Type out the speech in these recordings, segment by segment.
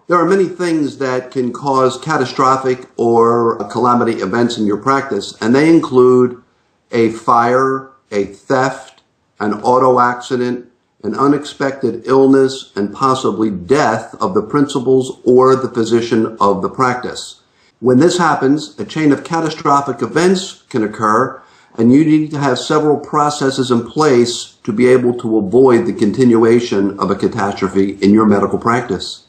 There are many things that can cause catastrophic or calamity events in your practice, and they include a fire, a theft, an auto accident, an unexpected illness, and possibly death of the principals or the physician of the practice. When this happens, a chain of catastrophic events can occur, and you need to have several processes in place to be able to avoid the continuation of a catastrophe in your medical practice.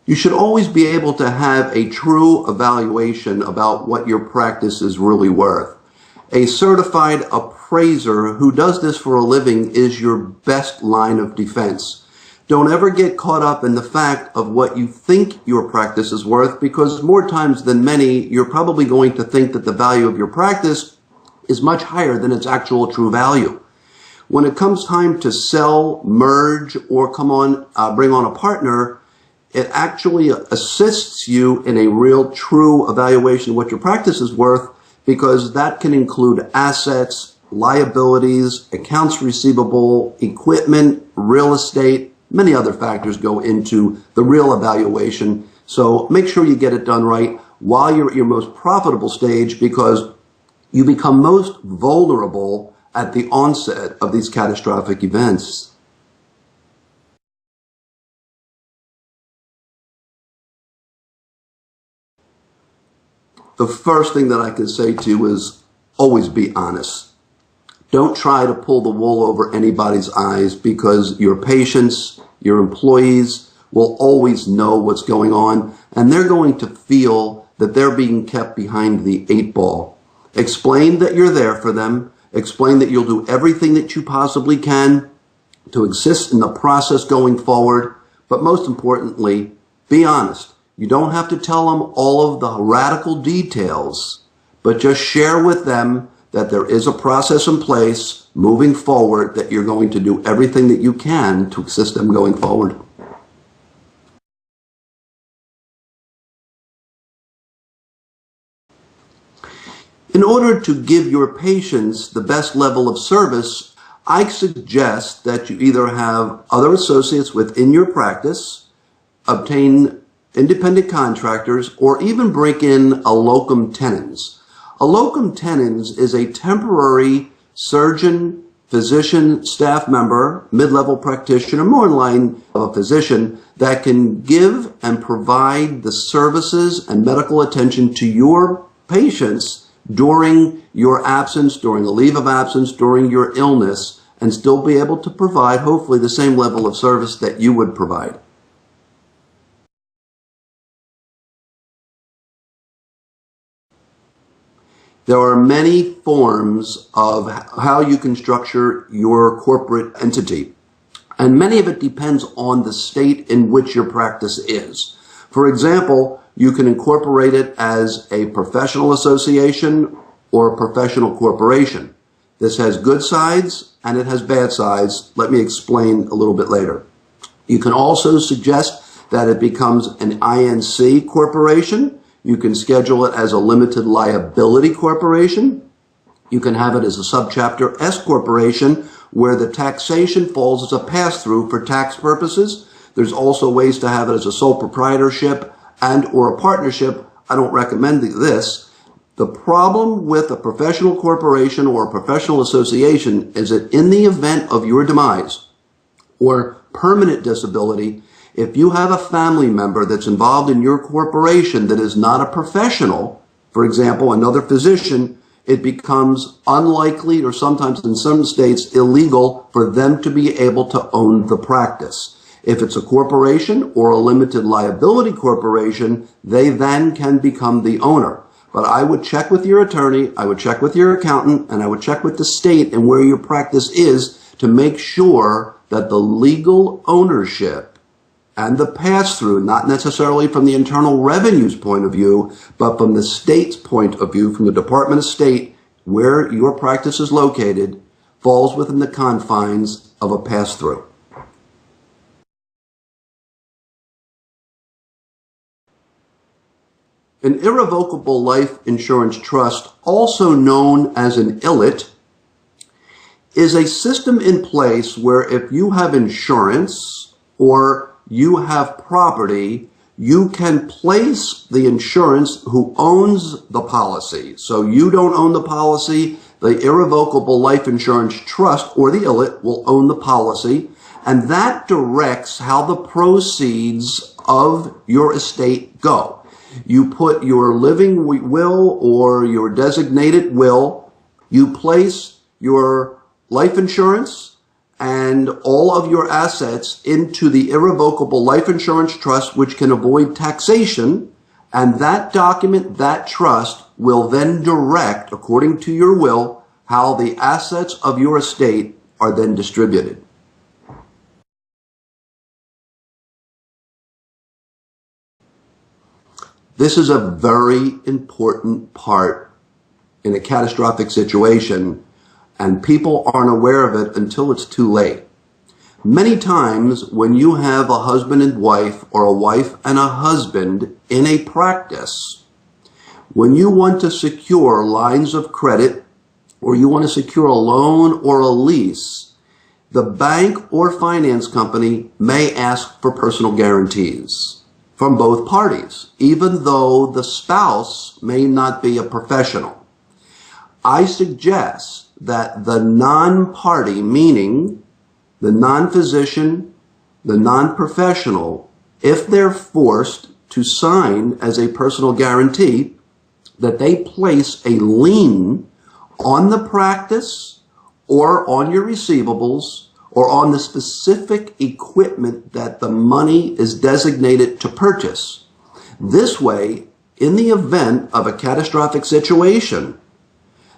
You should always be able to have a true evaluation about what your practice is really worth. A certified appraiser who does this for a living is your best line of defense. Don't ever get caught up in the fact of what you think your practice is worth, because more times than many, you're probably going to think that the value of your practice is much higher than its actual true value. When it comes time to sell, merge, or bring on a partner, it actually assists you in a real true evaluation of what your practice is worth, because that can include assets, liabilities, accounts receivable, equipment, real estate. Many other factors go into the real evaluation. So make sure you get it done right while you're at your most profitable stage, because you become most vulnerable at the onset of these catastrophic events. The first thing that I can say to you is always be honest. Don't try to pull the wool over anybody's eyes, because your patients, your employees will always know what's going on, and they're going to feel that they're being kept behind the 8 ball. Explain that you're there for them. Explain that you'll do everything that you possibly can to assist in the process going forward. But most importantly, be honest. You don't have to tell them all of the radical details, but just share with them that there is a process in place moving forward, that you're going to do everything that you can to assist them going forward. In order to give your patients the best level of service, I suggest that you either have other associates within your practice, obtain independent contractors, or even bring in a locum tenens. A locum tenens is a temporary surgeon, physician, staff member, mid-level practitioner, more in line of a physician, that can give and provide the services and medical attention to your patients during your absence, during a leave of absence, during your illness, and still be able to provide, hopefully, the same level of service that you would provide. There are many forms of how you can structure your corporate entity, and many of it depends on the state in which your practice is. For example, you can incorporate it as a professional association or a professional corporation. This has good sides and it has bad sides. Let me explain a little bit later. You can also suggest that it becomes an INC corporation. You can schedule it as a limited liability corporation. You can have it as a subchapter S corporation, where the taxation falls as a pass-through for tax purposes. There's also ways to have it as a sole proprietorship and or a partnership. I don't recommend this. The problem with a professional corporation or a professional association is that in the event of your demise or permanent disability, if you have a family member that's involved in your corporation that is not a professional, for example, another physician, it becomes unlikely, or sometimes in some states illegal, for them to be able to own the practice. If it's a corporation or a limited liability corporation, they then can become the owner. But I would check with your attorney, I would check with your accountant, and I would check with the state and where your practice is to make sure that the legal ownership and the pass-through, not necessarily from the Internal Revenue's point of view, but from the state's point of view, from the Department of State, where your practice is located, falls within the confines of a pass-through. An irrevocable life insurance trust, also known as an ILIT, is a system in place where if you have insurance or you have property, you can place the insurance who owns the policy. So you don't own the policy, the Irrevocable Life Insurance Trust or the ILIT will own the policy, and that directs how the proceeds of your estate go. You put your living will or your designated will, you place your life insurance and all of your assets into the Irrevocable Life Insurance Trust, which can avoid taxation, and that document, that trust, will then direct, according to your will, how the assets of your estate are then distributed. This is a very important part in a catastrophic situation, and people aren't aware of it until it's too late. Many times when you have a husband and wife or a wife and a husband in a practice, when you want to secure lines of credit or you want to secure a loan or a lease, the bank or finance company may ask for personal guarantees from both parties, even though the spouse may not be a professional. I suggest that the non-party, meaning the non-physician, the non-professional, if they're forced to sign as a personal guarantee, that they place a lien on the practice or on your receivables or on the specific equipment that the money is designated to purchase. This way, in the event of a catastrophic situation,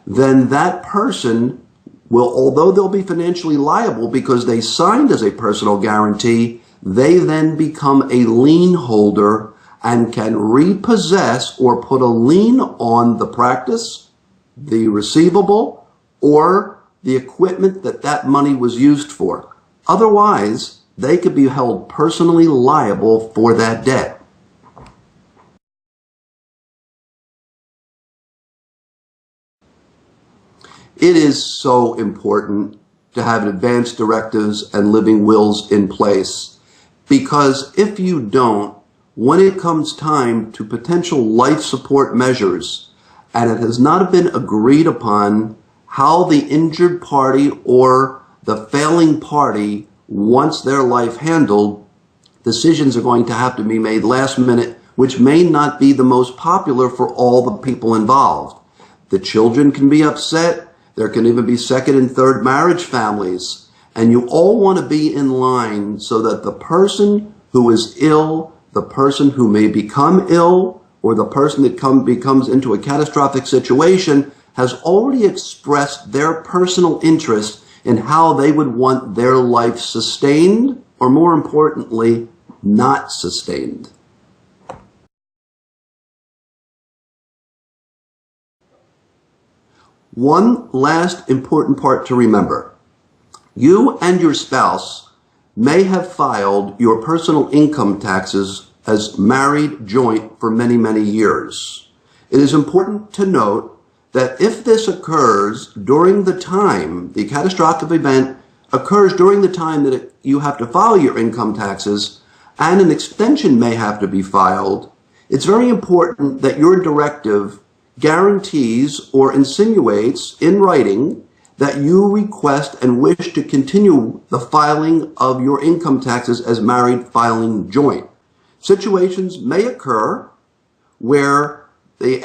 then that person will, although they'll be financially liable because they signed as a personal guarantee, they then become a lien holder and can repossess or put a lien on the practice, the receivable, or the equipment that that money was used for. Otherwise, they could be held personally liable for that debt. It is so important to have advance directives and living wills in place, because if you don't, when it comes time to potential life support measures and it has not been agreed upon how the injured party or the failing party wants their life handled, decisions are going to have to be made last minute, which may not be the most popular for all the people involved. The children can be upset. There can even be second and third marriage families. And you all want to be in line so that the person who is ill, the person who may become ill, or the person that becomes into a catastrophic situation has already expressed their personal interest in how they would want their life sustained, or more importantly, not sustained. One last important part to remember. You and your spouse may have filed your personal income taxes as married joint for many, many years. It is important to note that if this occurs during the time, the catastrophic event occurs during the time that you have to file your income taxes, and an extension may have to be filed, it's very important that your directive guarantees or insinuates in writing that you request and wish to continue the filing of your income taxes as married filing joint. Situations may occur where the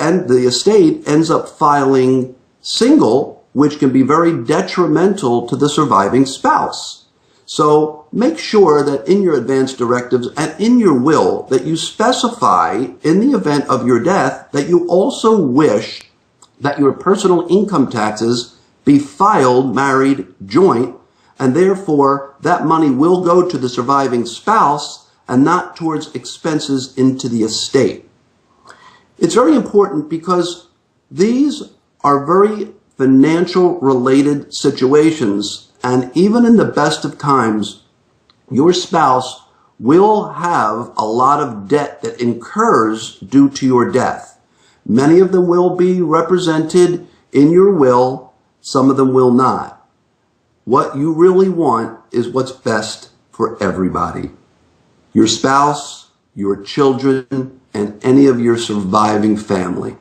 estate ends up filing single, which can be very detrimental to the surviving spouse. So make sure that in your advance directives and in your will that you specify in the event of your death that you also wish that your personal income taxes be filed married joint, and therefore that money will go to the surviving spouse and not towards expenses into the estate. It's very important because these are very financial related situations, and even in the best of times, your spouse will have a lot of debt that incurs due to your death. Many of them will be represented in your will, some of them will not. what you really want is what's best for everybody. Your spouse, your children, and any of your surviving family.